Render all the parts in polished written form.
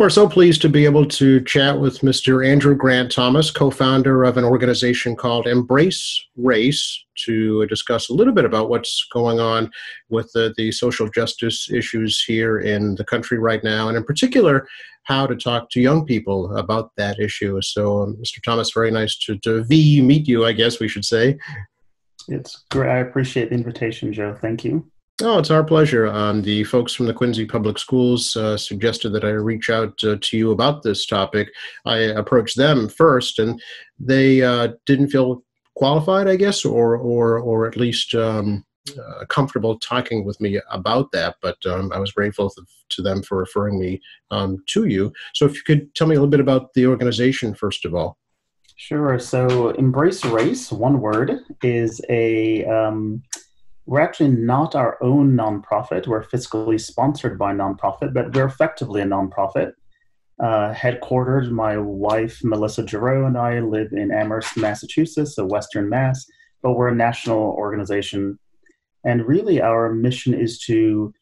We're so pleased to be able to chat with Mr. Andrew Grant Thomas, co-founder of an organization called Embrace Race, to discuss a little bit about what's going on with the social justice issues here in the country right now, and in particular, how to talk to young people about that issue. So, Mr. Thomas, very nice to meet you, I guess we should say. It's great. I appreciate the invitation, Joe. Thank you. Oh, it's our pleasure. The folks from the Quincy Public Schools suggested that I reach out to you about this topic. I approached them first, and they didn't feel qualified, I guess, or at least comfortable talking with me about that. But I was grateful to them for referring me to you. So if you could tell me a little bit about the organization, first of all. Sure. So Embrace Race, one word, is we're actually not our own nonprofit. We're fiscally sponsored by a nonprofit, but we're effectively a nonprofit. Headquartered, my wife, Melissa Giroux, and I live in Amherst, Massachusetts, so Western Mass, but we're a national organization. And really our mission is to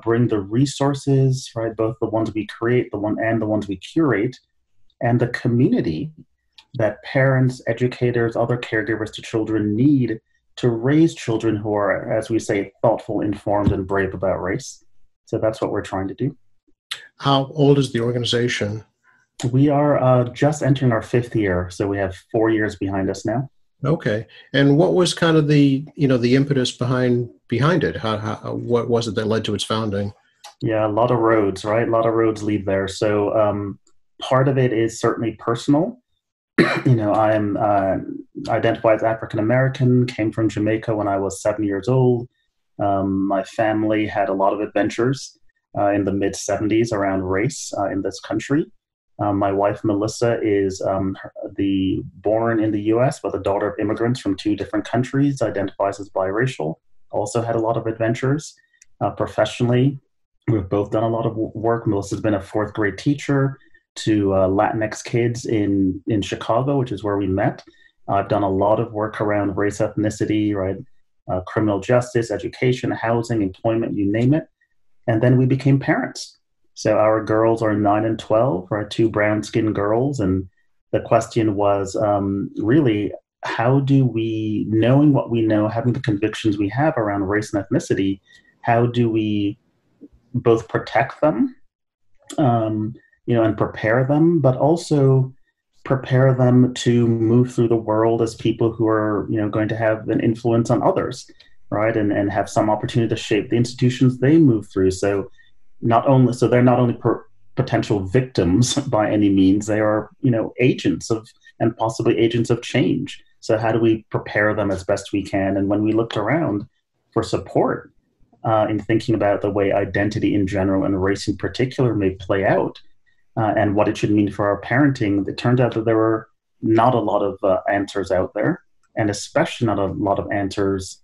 bring the resources, right, both the ones we create, the ones we curate, and the community that parents, educators, other caregivers to children need to raise children who are, as we say, thoughtful, informed, and brave about race. So that's what we're trying to do. How old is the organization? We are just entering our 5th year, so we have 4 years behind us now. Okay. And what was kind of the impetus behind it? What was it that led to its founding? Yeah, a lot of roads, right? A lot of roads lead there. So part of it is certainly personal. I am identified as African American, came from Jamaica when I was 7 years old. My family had a lot of adventures in the mid-'70s around race in this country. My wife, Melissa, is born in the U.S., but the daughter of immigrants from 2 different countries, identifies as biracial, also had a lot of adventures. Professionally, we've both done a lot of work. Melissa's been a 4th grade teacher to Latinx kids in Chicago, which is where we met. I've done a lot of work around race, ethnicity, right? Criminal justice, education, housing, employment, you name it. And then we became parents. So our girls are 9 and 12, right? 2 brown-skinned girls. And the question was really, how do we, knowing what we know, having the convictions we have around race and ethnicity, how do we both protect them, and prepare them, but also prepare them to move through the world as people who are, going to have an influence on others, right? And have some opportunity to shape the institutions they move through. So they're not only potential victims by any means, they are, agents and possibly agents of change. So how do we prepare them as best we can? And when we looked around for support in thinking about the way identity in general and race in particular may play out, and what it should mean for our parenting, it turned out that there were not a lot of answers out there, and especially not a lot of answers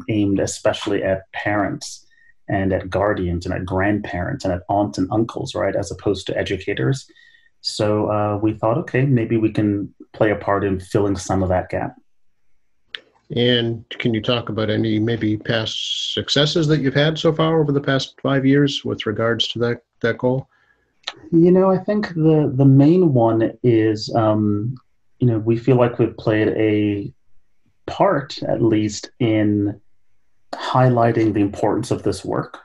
aimed especially at parents and at guardians and at grandparents and at aunts and uncles, right, as opposed to educators. So we thought, okay, maybe we can play a part in filling some of that gap. And can you talk about any maybe past successes that you've had so far over the past 5 years with regards to that goal? I think the main one is, we feel like we've played a part, at least, in highlighting the importance of this work,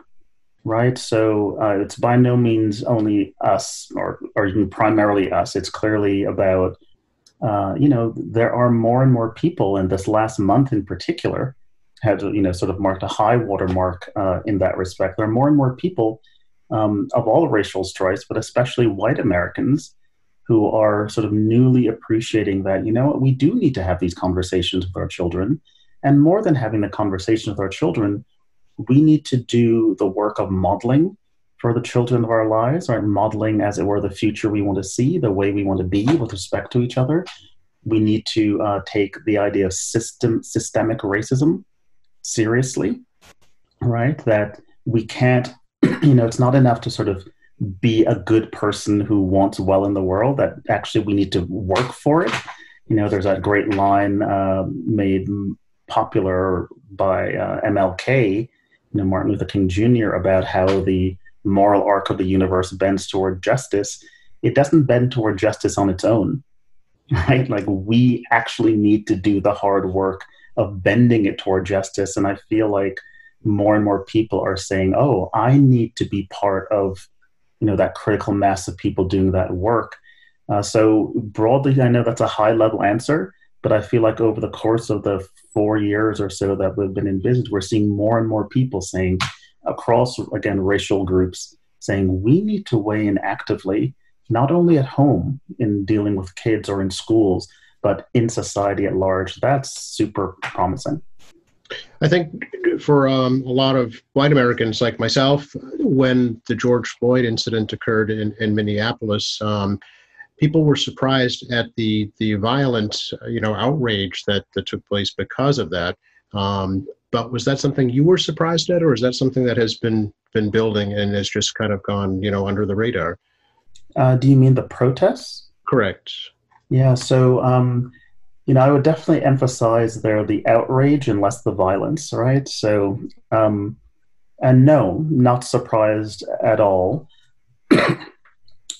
right? So it's by no means only us, or even primarily us. It's clearly about, there are more and more people, and this last month in particular had, sort of marked a high watermark in that respect. There are more and more people of all racial stripes, but especially white Americans, who are sort of newly appreciating that, we do need to have these conversations with our children. And more than having the conversation with our children, we need to do the work of modeling for the children of our lives, right? Modeling, as it were, the future we want to see, the way we want to be with respect to each other. We need to take the idea of systemic racism seriously, right? That we can't, it's not enough to sort of be a good person who wants well in the world, that actually we need to work for it. There's that great line made popular by MLK, Martin Luther King Jr., about how the moral arc of the universe bends toward justice, it doesn't bend toward justice on its own, right? Like we actually need to do the hard work of bending it toward justice. And I feel like more and more people are saying, oh, I need to be part of, that critical mass of people doing that work. So broadly, I know that's a high level answer, but I feel like over the course of the 4 years or so that we've been in business, we're seeing more and more people saying across, again, racial groups, saying we need to weigh in actively, not only at home in dealing with kids or in schools, but in society at large. That's super promising. I think for a lot of white Americans like myself, when the George Floyd incident occurred in Minneapolis, people were surprised at the violent, outrage that took place because of that. But was that something you were surprised at, or is that something that has been building and has just kind of gone, under the radar? Do you mean the protests? Correct. Yeah. So, I would definitely emphasize there the outrage and less the violence, right? So, and no, not surprised at all.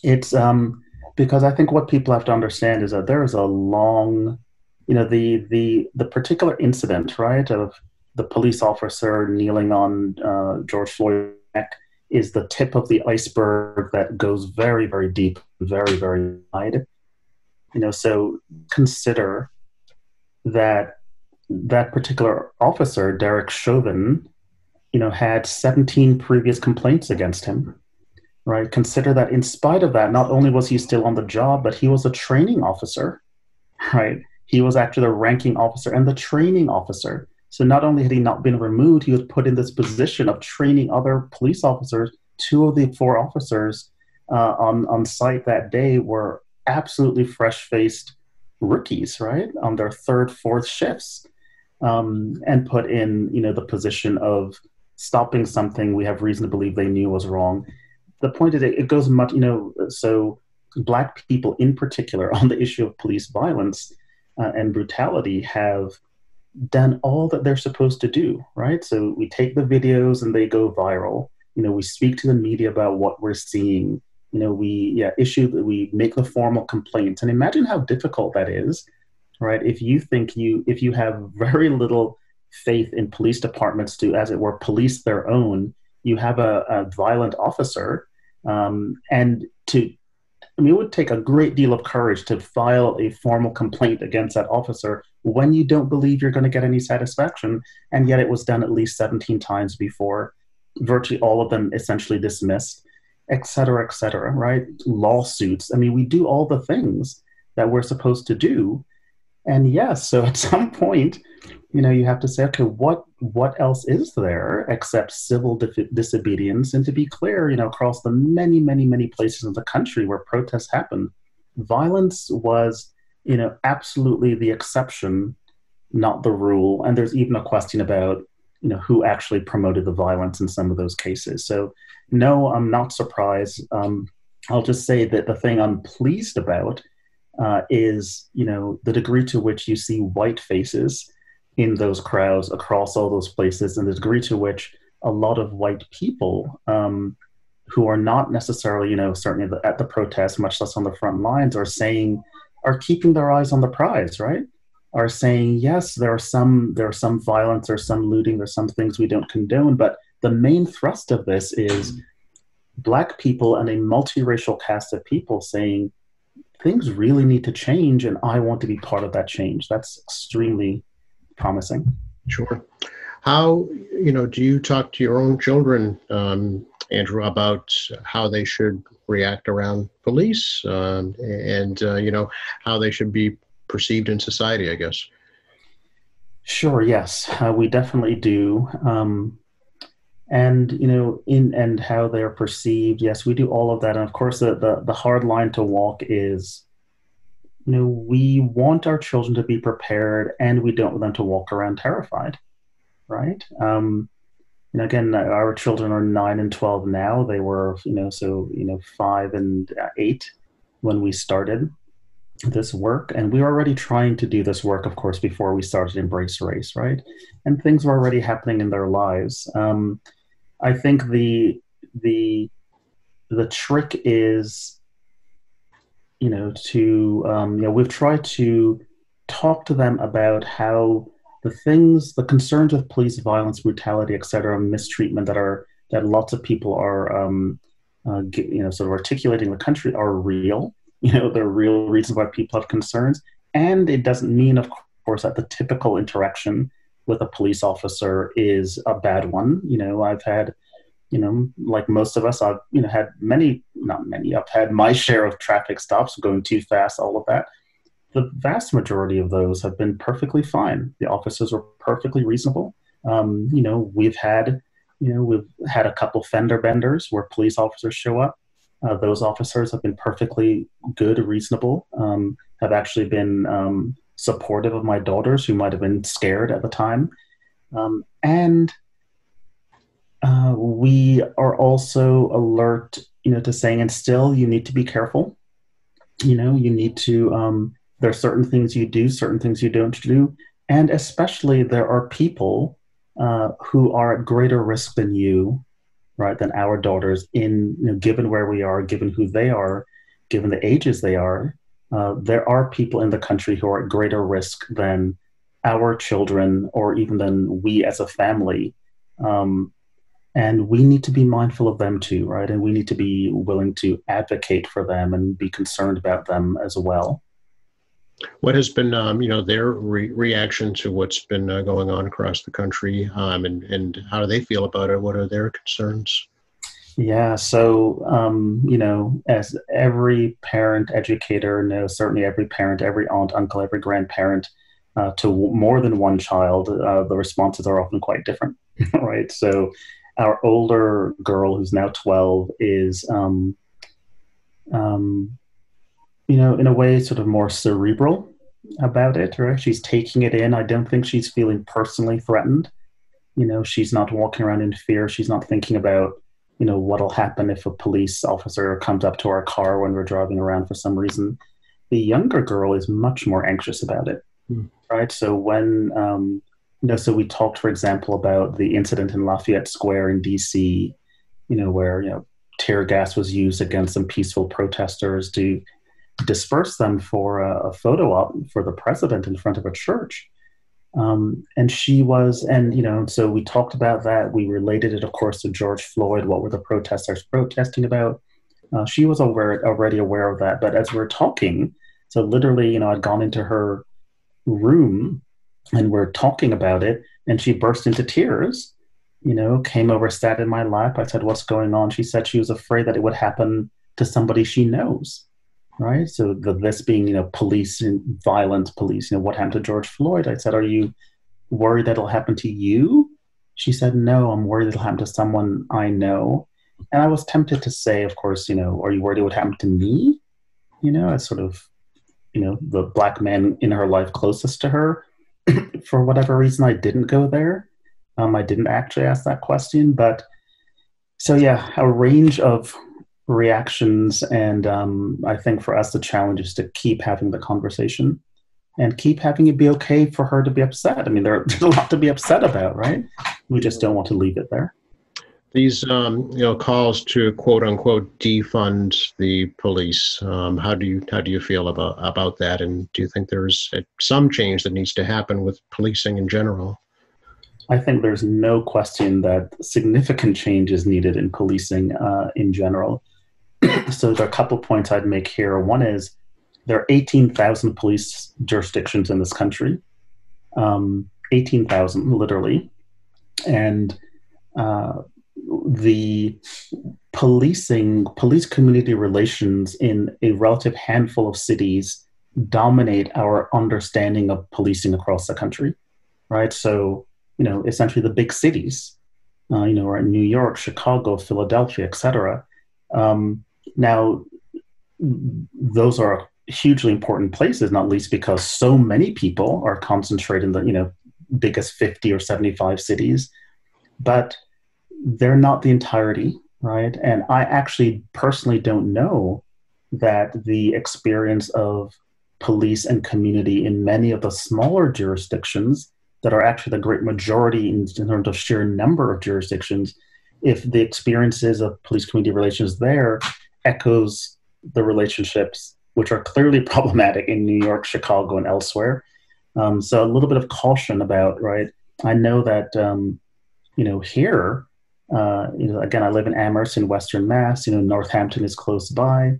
It's because I think what people have to understand is that there is a long, the particular incident, right, of the police officer kneeling on George Floyd's neck is the tip of the iceberg that goes very, very deep, very, very wide. So consider that particular officer, Derek Chauvin, had 17 previous complaints against him, right? Consider that in spite of that, not only was he still on the job, but he was a training officer, right? He was actually the ranking officer and the training officer. So not only had he not been removed, he was put in this position of training other police officers. 2 of the 4 officers on site that day were absolutely fresh-faced rookies, right, on their 3rd, 4th shifts, and put in, the position of stopping something we have reason to believe they knew was wrong. The point is, it goes much, so Black people in particular on the issue of police violence and brutality have done all that they're supposed to do, right? So we take the videos and they go viral. We speak to the media about what we're seeing. We make the formal complaints. And imagine how difficult that is, right? If you have very little faith in police departments to, as it were, police their own, you have a violent officer, it would take a great deal of courage to file a formal complaint against that officer when you don't believe you're going to get any satisfaction. And yet it was done at least 17 times before, virtually all of them essentially dismissed, et cetera, right? Lawsuits. We do all the things that we're supposed to do. And yes, so at some point, you have to say, okay, what else is there except civil disobedience? And to be clear, across the many, many, many places in the country where protests happen, violence was, absolutely the exception, not the rule. And there's even a question about, who actually promoted the violence in some of those cases. So no, I'm not surprised. I'll just say that the thing I'm pleased about is, the degree to which you see white faces in those crowds across all those places, and the degree to which a lot of white people who are not necessarily, certainly at the protest, much less on the front lines, are keeping their eyes on the prize, right? Are saying, yes, there are some violence, there's some looting, there's some things we don't condone, but the main thrust of this is Black people and a multiracial cast of people saying, things really need to change, and I want to be part of that change. That's extremely promising. Sure. How, do you talk to your own children, Andrew, about how they should react around police and how they should be perceived in society, I guess? Sure. Yes, we definitely do. And how they're perceived. Yes, we do all of that. And of course, the hard line to walk is, we want our children to be prepared, and we don't want them to walk around terrified, right? Again, our children are 9 and 12 now. They were, 5 and 8 when we started this work. And we were already trying to do this work, of course, before we started Embrace Race, right? And things were already happening in their lives. I think the the trick is, we've tried to talk to them about how the concerns with police violence, brutality, etc., mistreatment that lots of people are, sort of articulating in the country are real. There are real reasons why people have concerns, and it doesn't mean, of course, that the typical interaction with a police officer is a bad one. I've had, like most of us, I've had not many. I've had my share of traffic stops, going too fast, all of that. The vast majority of those have been perfectly fine. The officers were perfectly reasonable. We've had a couple fender benders where police officers show up. Those officers have been perfectly good, reasonable, have actually been supportive of my daughters who might have been scared at the time. And we are also alert, to saying, and still you need to be careful. You need to, there are certain things you do, certain things you don't do. And especially there are people who are at greater risk than you, right, than our daughters given where we are, given who they are, given the ages they are. There are people in the country who are at greater risk than our children or even than we as a family. And we need to be mindful of them too, right? And we need to be willing to advocate for them and be concerned about them as well. What has been, their reaction to what's been going on across the country, and how do they feel about it? What are their concerns? Yeah, so, as every parent educator knows, certainly every parent, every aunt, uncle, every grandparent to more than one child, the responses are often quite different, right? So our older girl, who's now 12, is, in a way, sort of more cerebral about it, right? She's taking it in. I don't think she's feeling personally threatened. She's not walking around in fear. She's not thinking about, what'll happen if a police officer comes up to our car when we're driving around for some reason. The younger girl is much more anxious about it, right? So when, so we talked, for example, about the incident in Lafayette Square in DC, where, tear gas was used against some peaceful protesters to disperse them for a photo op for the president in front of a church. And so we talked about that. We related it, of course, to George Floyd. What were the protesters protesting about? She was already aware of that. But as we're talking, so literally, I'd gone into her room and we're talking about it, and she burst into tears, came over, sat in my lap. I said, "What's going on?" She said she was afraid that it would happen to somebody she knows. Right. So this being, police and violent police, what happened to George Floyd? I said, "Are you worried that it'll happen to you?" She said, "No, I'm worried it'll happen to someone I know." And I was tempted to say, of course, "Are you worried it would happen to me?" As sort of, the black man in her life closest to her. For whatever reason, I didn't go there. I didn't actually ask that question. But so, yeah, a range of reactions, and I think for us the challenge is to keep having the conversation and keep having it be okay for her to be upset. I mean, there's a lot to be upset about, right? We just don't want to leave it there. These calls to quote unquote defund the police, how do you feel about that, and do you think there's some change that needs to happen with policing in general? I think there's no question that significant change is needed in policing in general. So there are a couple points I'd make here. One is there are 18,000 police jurisdictions in this country, 18,000 literally. And the police community relations in a relative handful of cities dominate our understanding of policing across the country, right? So, essentially the big cities, we're in New York, Chicago, Philadelphia, et cetera. Now, those are hugely important places, not least because so many people are concentrated in the, biggest 50 or 75 cities, but they're not the entirety, right? And I actually personally don't know that the experience of police and community in many of the smaller jurisdictions that are actually the great majority in terms of sheer number of jurisdictions if the experiences of police community relations there echoes the relationships which are clearly problematic in New York, Chicago, and elsewhere. So a little bit of caution about, right? I know that, here, again, I live in Amherst in Western Mass, Northampton is close by.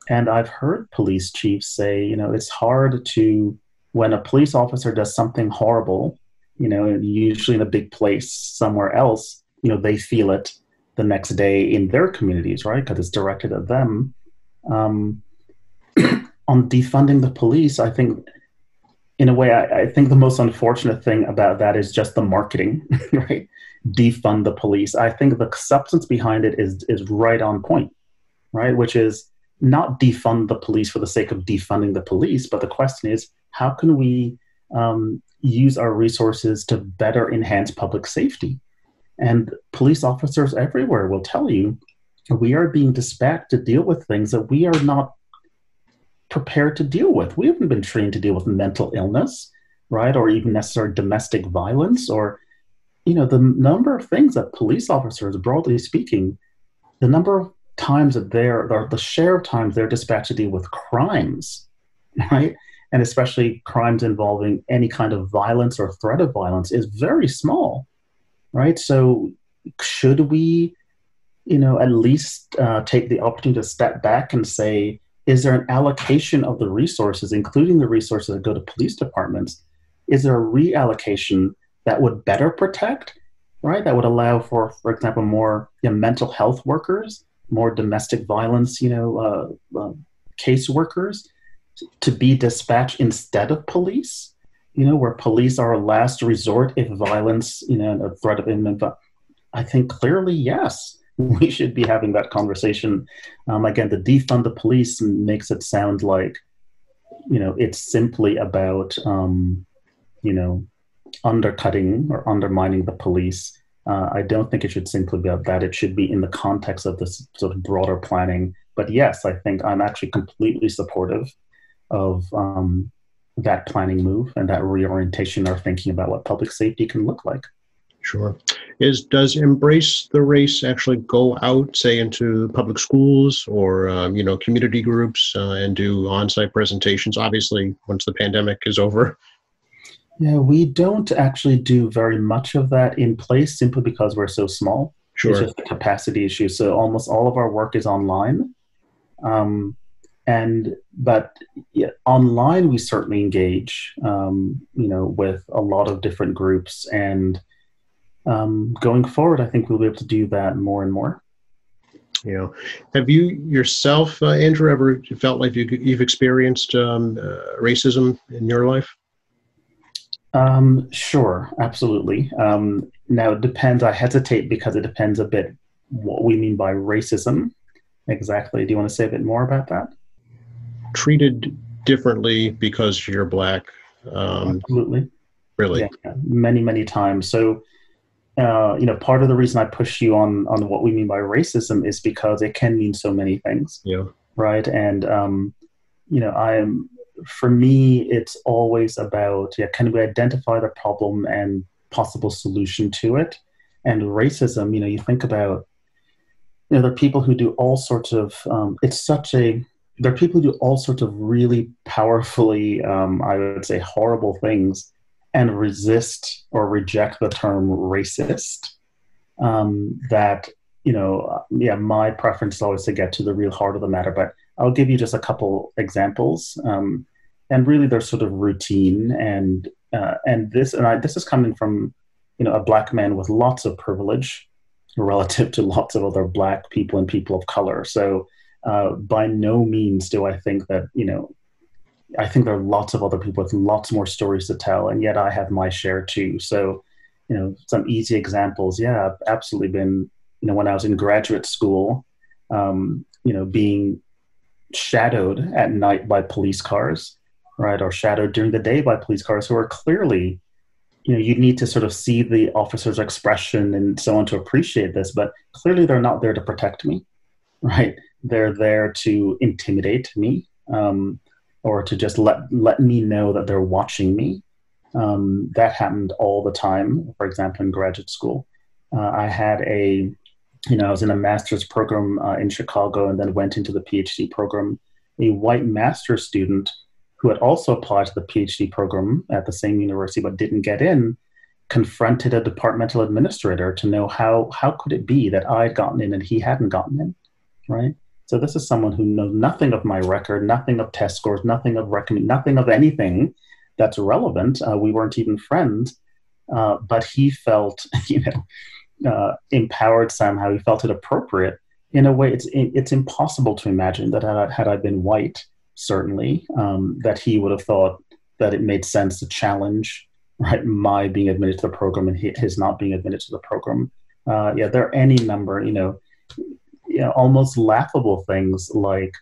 And I've heard police chiefs say, it's hard to, when a police officer does something horrible, usually in a big place somewhere else, they feel it the next day in their communities, right? Because it's directed at them. On defunding the police, I think, in a way, I think the most unfortunate thing about that is just the marketing, right? Defund the police. I think the substance behind it is right on point, right? Which is not defund the police for the sake of defunding the police, but the question is, how can we use our resources to better enhance public safety? And police officers everywhere will tell you, we are being dispatched to deal with things that we are not prepared to deal with. We haven't been trained to deal with mental illness, right? Or even necessary domestic violence, or, the number of things that police officers, broadly speaking, the number of times that the share of times they're dispatched to deal with crimes, right? And especially crimes involving any kind of violence or threat of violence is very small, right? So should we, at least take the opportunity to step back and say, is there an allocation of the resources, including the resources that go to police departments? Is there a reallocation that would better protect, right? That would allow for example, more mental health workers, more domestic violence, case workers to be dispatched instead of police, where police are a last resort if violence, a threat of imminent. I think clearly, yes, we should be having that conversation. Again, the defund the police makes it sound like, it's simply about, undercutting or undermining the police. I don't think it should simply be about that. It should be in the context of this sort of broader planning. But yes, I think I'm actually completely supportive of that planning move and that reorientation or thinking about what public safety can look like. Sure. Does Embrace the Race actually go out, say, into public schools or, community groups and do on-site presentations, obviously, once the pandemic is over? Yeah, we don't actually do very much of that in place simply because we're so small. Sure. It's just a capacity issue. So almost all of our work is online. But online we certainly engage, with a lot of different groups. And going forward, I think we'll be able to do that more and more. Have you yourself, Andrew, ever felt like you've experienced racism in your life? Sure, absolutely. Now it depends. I hesitate because it depends a bit what we mean by racism. Exactly. Do you want to say a bit more about that? Treated differently because you're Black. Absolutely. Really? Yeah, many, many times. So, part of the reason I push you on what we mean by racism is because it can mean so many things. Yeah. Right. And, for me, it's always about, can we identify the problem and possible solution to it? And racism, you think about, there are people who do all sorts of, there are people who do all sorts of really powerfully, I would say, horrible things and resist or reject the term racist. My preference is always to get to the real heart of the matter, but I'll give you just a couple examples. And really they're sort of routine and this is coming from, a Black man with lots of privilege relative to lots of other Black people and people of color. So by no means do I think that, I think there are lots of other people with lots more stories to tell, and yet I have my share too. So, some easy examples. Yeah, I've absolutely been, when I was in graduate school, being shadowed at night by police cars, right? Or shadowed during the day by police cars who are clearly, you need to sort of see the officer's expression and so on to appreciate this, but clearly they're not there to protect me, right? They're there to intimidate me, or to just let me know that they're watching me. That happened all the time, for example, in graduate school. I had a I was in a master's program in Chicago and then went into the PhD program. A white master's student who had also applied to the PhD program at the same university but didn't get in confronted a departmental administrator to know how could it be that I'd gotten in and he hadn't gotten in, right? So this is someone who knows nothing of my record, nothing of test scores, nothing of nothing of anything that's relevant. We weren't even friends, but he felt, empowered somehow. He felt it appropriate. In a way, it's impossible to imagine that had I been white, certainly, that he would have thought that it made sense to challenge, right, my being admitted to the program and his not being admitted to the program. There are any number, almost laughable things like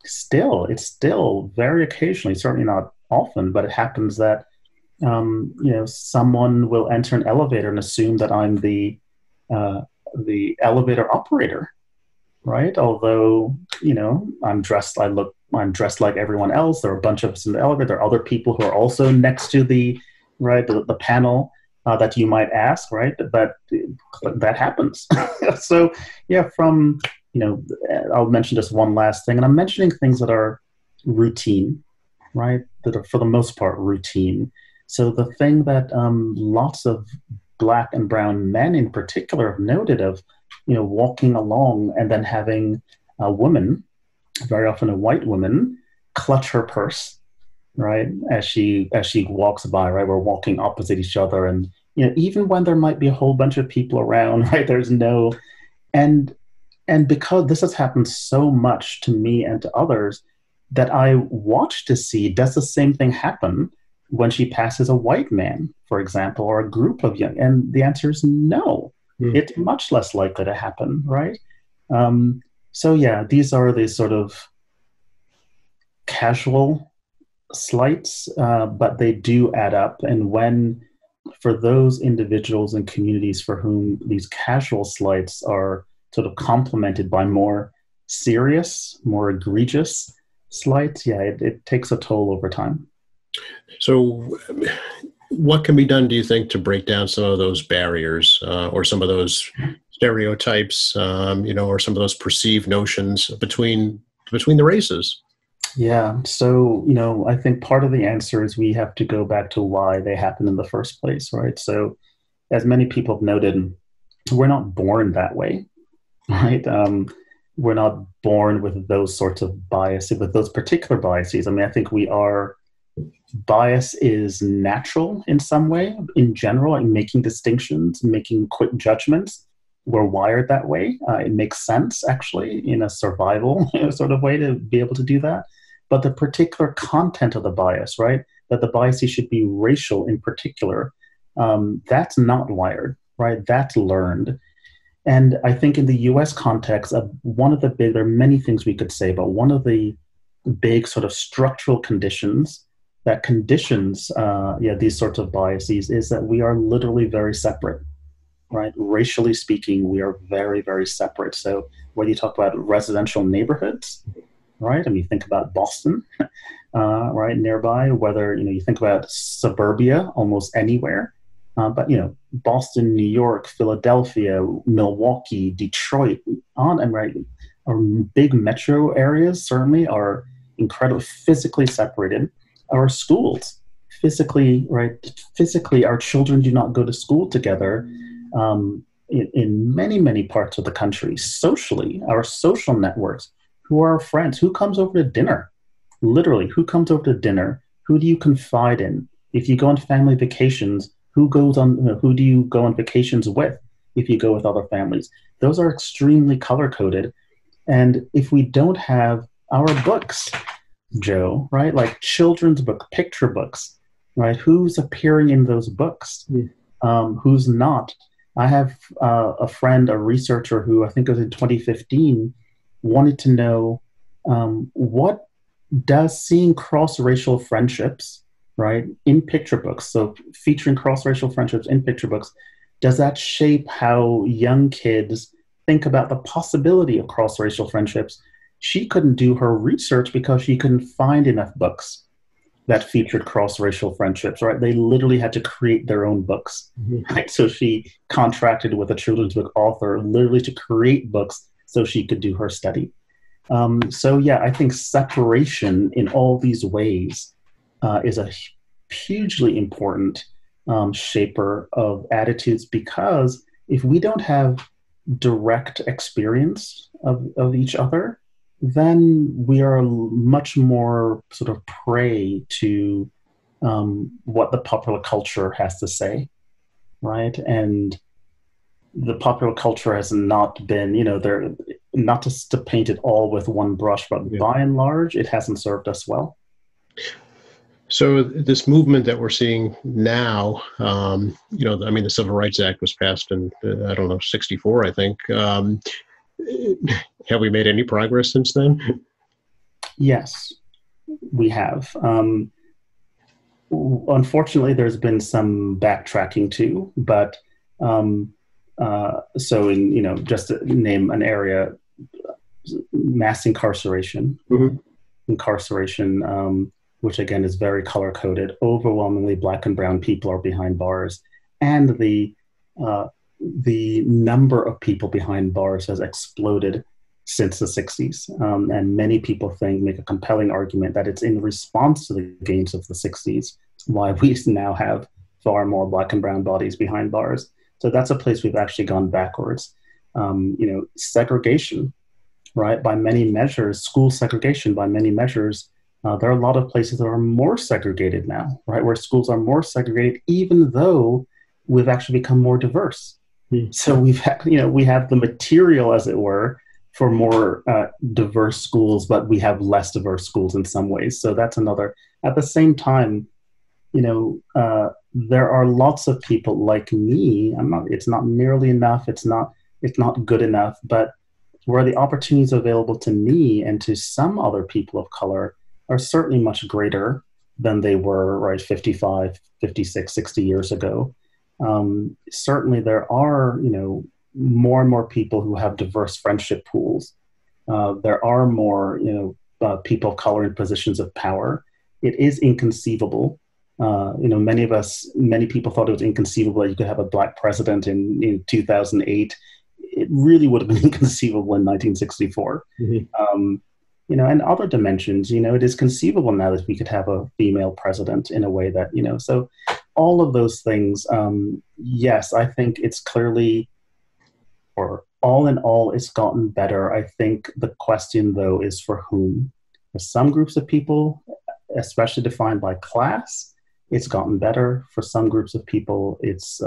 it's still very occasionally, certainly not often, but it happens that, someone will enter an elevator and assume that I'm the elevator operator, right? Although, I'm dressed like everyone else. There are a bunch of us in the elevator. There are other people who are also next to the panel that you might ask, right? But that happens. So yeah, I'll mention just one last thing, and I'm mentioning things that are routine, right? That are for the most part routine. So the thing that lots of Black and brown men in particular have noted of, walking along and then having a woman, very often a white woman, clutch her purse, right, as she walks by, right? We're walking opposite each other, and even when there might be a whole bunch of people around, right, there's no, and because this has happened so much to me and to others, that I watch to see, does the same thing happen when she passes a white man, for example, or a group of young? And the answer is no. It's much less likely to happen, right? So yeah, these are the sort of casual slights, but they do add up. And for those individuals and communities for whom these casual slights are sort of complemented by more serious, more egregious slights, yeah, it takes a toll over time. So what can be done, do you think, to break down some of those barriers or some of those stereotypes, or some of those perceived notions between the races? Yeah. So, I think part of the answer is we have to go back to why they happen in the first place, right? So as many people have noted, we're not born that way, right? We're not born with those sorts of biases, with those particular biases. I mean, I think bias is natural in some way, in general, in making distinctions, making quick judgments. We're wired that way. It makes sense, actually, in a survival sort of way to be able to do that. But the particular content of the bias, right, that the biases should be racial in particular, that's not wired, right? That's learned. And I think in the US context, there are many things we could say, but one of the big sort of structural conditions that conditions these sorts of biases is that we are literally very separate, right? Racially speaking, we are very, very separate. So whether you talk about residential neighborhoods, right? I mean, you think about Boston, right, nearby, whether, you think about suburbia almost anywhere. But, Boston, New York, Philadelphia, Milwaukee, Detroit, on and right, our big metro areas certainly are incredibly physically separated. Our schools, physically, our children do not go to school together in many, many parts of the country. Socially, our social networks, who are our friends, who comes over to dinner? Literally, who comes over to dinner? Who do you confide in? If you go on family vacations, who do you go on vacations with if you go with other families? Those are extremely color-coded. And if we don't have our books, Joe, right, like children's book, picture books, right, who's appearing in those books? Who's not? I have a friend, a researcher who I think it was in 2015, wanted to know what does seeing cross-racial friendships, right, in picture books, so featuring cross-racial friendships in picture books, does that shape how young kids think about the possibility of cross-racial friendships? She couldn't do her research because she couldn't find enough books that featured cross-racial friendships, right? They literally had to create their own books, right? So she contracted with a children's book author literally to create books so she could do her study. So yeah, I think separation in all these ways is a hugely important shaper of attitudes, because if we don't have direct experience of each other, then we are much more sort of prey to what the popular culture has to say, right? And the popular culture has not been, they're not to paint it all with one brush, but by and large, it hasn't served us well. So this movement that we're seeing now, the Civil Rights Act was passed in, 64, I think. Have we made any progress since then? Yes, we have. Unfortunately, there's been some backtracking too, but so just to name an area, mass incarceration, which again is very color coded. Overwhelmingly, Black and brown people are behind bars, and the number of people behind bars has exploded since the 60s. And many people make a compelling argument that it's in response to the gains of the 60s why we now have far more Black and brown bodies behind bars. So that's a place we've actually gone backwards. Segregation, right? By many measures, school segregation, by many measures, there are a lot of places that are more segregated now, right? Where schools are more segregated, even though we've actually become more diverse. So we have the material, as it were, for more diverse schools, but we have less diverse schools in some ways. So that's another. At the same time, there are lots of people like me. It's not nearly enough. It's not good enough. But where the opportunities available to me and to some other people of color are certainly much greater than they were, right, 55, 56, 60 years ago. Certainly there are, more and more people who have diverse friendship pools. There are more, people of color in positions of power. It is inconceivable. Many people thought it was inconceivable that you could have a Black president in 2008. It really would have been inconceivable in 1964. And other dimensions, it is conceivable now that we could have a female president in a way that, so all of those things, yes, I think it's clearly, or all in all, it's gotten better. I think the question, though, is for whom? For some groups of people, especially defined by class, it's gotten better. For some groups of people, it's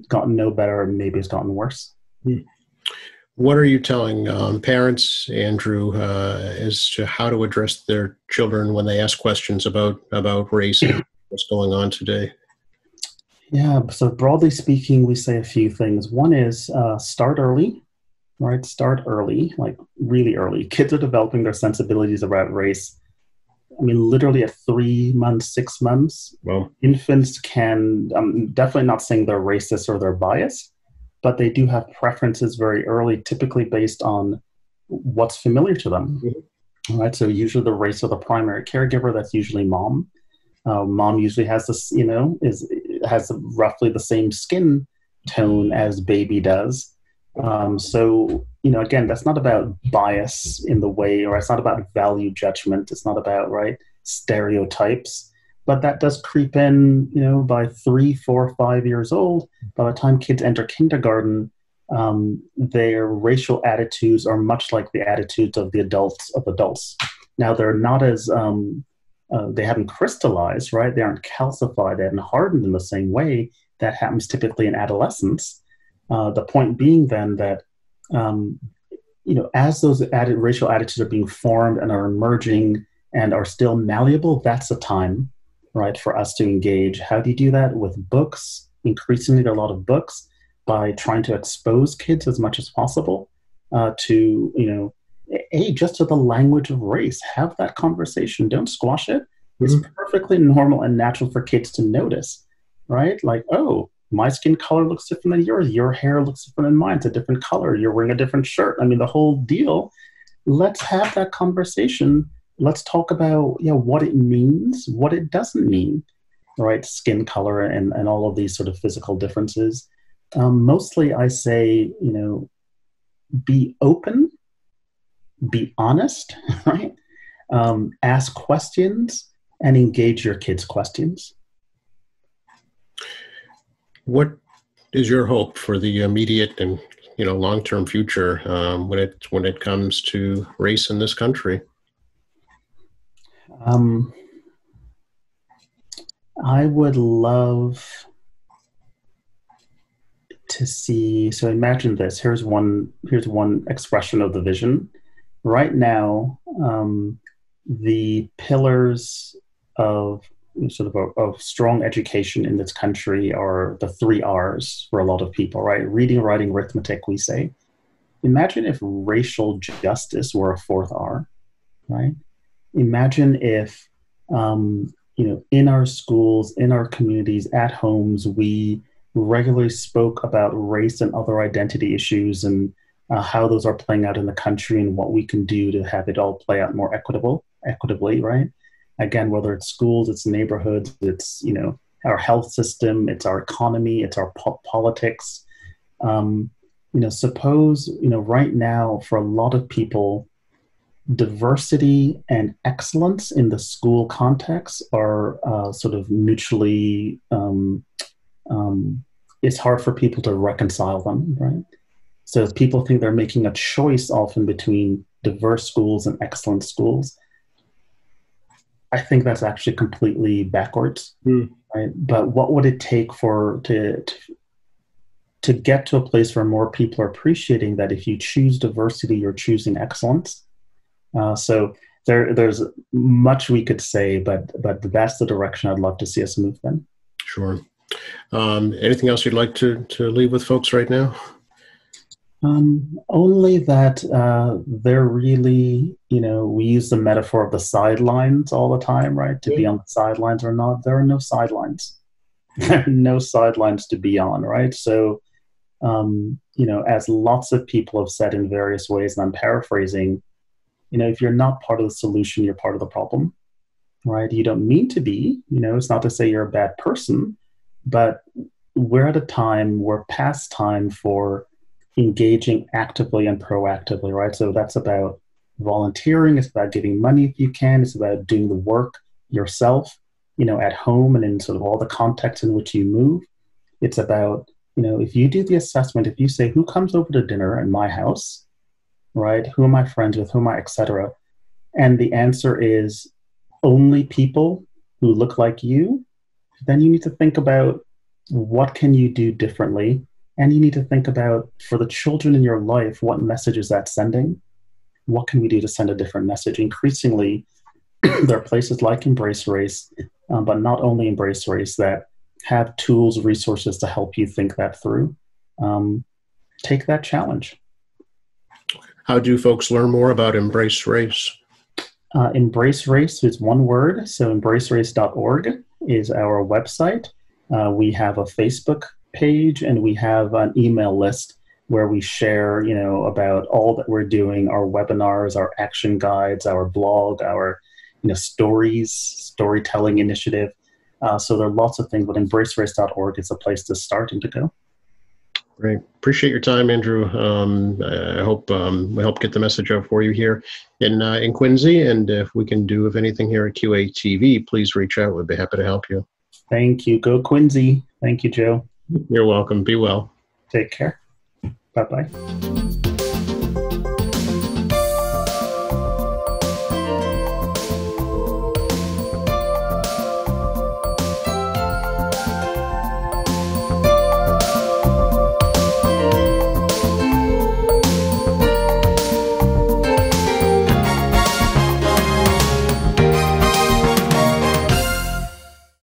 gotten no better, and maybe it's gotten worse. What are you telling parents, Andrew, as to how to address their children when they ask questions about race and what's going on today? Yeah, so broadly speaking, we say a few things. One is start early, right? Start early, like really early. Kids are developing their sensibilities about race. I mean, literally at 3 months, 6 months, infants can, I'm definitely not saying they're racist or they're biased, but they do have preferences very early, typically based on what's familiar to them. Right? So usually the race of the primary caregiver, that's usually mom. Mom usually has this, has roughly the same skin tone as baby does. So, again, that's not about bias in the way, or it's not about value judgment. It's not about, right, stereotypes, but that does creep in, by 3, 4, 5 years old. By the time kids enter kindergarten, their racial attitudes are much like the attitudes of the adults. Now, they're not as, they haven't crystallized, right? They aren't calcified and hardened in the same way. That happens typically in adolescence. The point being then that, as those racial attitudes are being formed and are emerging and are still malleable, that's the time, right, for us to engage. How do you do that? With books. Increasingly, there are a lot of books, by trying to expose kids as much as possible to, just to the language of race. Have that conversation. Don't squash it. It's perfectly normal and natural for kids to notice, right? Like, oh, my skin color looks different than yours. Your hair looks different than mine. It's a different color. You're wearing a different shirt. I mean, the whole deal. Let's have that conversation let's talk about what it means, what it doesn't mean, right? Skin color and all of these sort of physical differences. Mostly I say, be open, be honest, right? Ask questions and engage your kids' questions. What is your hope for the immediate and long-term future when it comes to race in this country? I would love to see. So imagine this. Here's one expression of the vision. Right now, the pillars of of strong education in this country are the 3 R's for a lot of people, right? Reading, writing, arithmetic, we say. Imagine if racial justice were a 4th R, right? Imagine if, in our schools, in our communities, at homes, we regularly spoke about race and other identity issues and how those are playing out in the country and what we can do to have it all play out more equitably, right? Again, whether it's schools, it's neighborhoods, it's, our health system, it's our economy, it's our politics. Suppose, right now for a lot of people, diversity and excellence in the school context are sort of mutually, it's hard for people to reconcile them, right? So people think they're making a choice often between diverse schools and excellent schools. I think that's actually completely backwards, right? But what would it take to get to a place where more people are appreciating that if you choose diversity, you're choosing excellence? So there's much we could say, but that's the direction I'd love to see us move in. Sure. Anything else you'd like to leave with folks right now? Only that they're really, we use the metaphor of the sidelines all the time, right? To be on the sidelines or not. There are no sidelines. There are no sidelines to be on, right? So, as lots of people have said in various ways, and I'm paraphrasing, if you're not part of the solution, you're part of the problem, right? You don't mean to be, it's not to say you're a bad person, but we're at a time, we're past time for engaging actively and proactively, right? So that's about volunteering. It's about giving money if you can. It's about doing the work yourself, at home and in sort of all the contexts in which you move. It's about, if you do the assessment, if you say, who comes over to dinner in my house, right? Who am I friends with? Who am I, et cetera? And the answer is only people who look like you, then you need to think about what can you do differently. And you need to think about, for the children in your life, what message is that sending? What can we do to send a different message? Increasingly, there are places like Embrace Race, but not only Embrace Race, that have tools, resources to help you think that through. Take that challenge. How do folks learn more about Embrace Race? Embrace Race is one word. So embracerace.org is our website. We have a Facebook page and we have an email list where we share, about all that we're doing, our webinars, our action guides, our blog, our, storytelling initiative. So there are lots of things, but embracerace.org is a place to start and to go. Great. Appreciate your time, Andrew. I hope we help get the message out for you here in Quincy. And if we can do anything here at QATV, please reach out. We'd be happy to help you. Thank you. Go Quincy. Thank you, Joe. You're welcome. Be well. Take care. Bye-bye.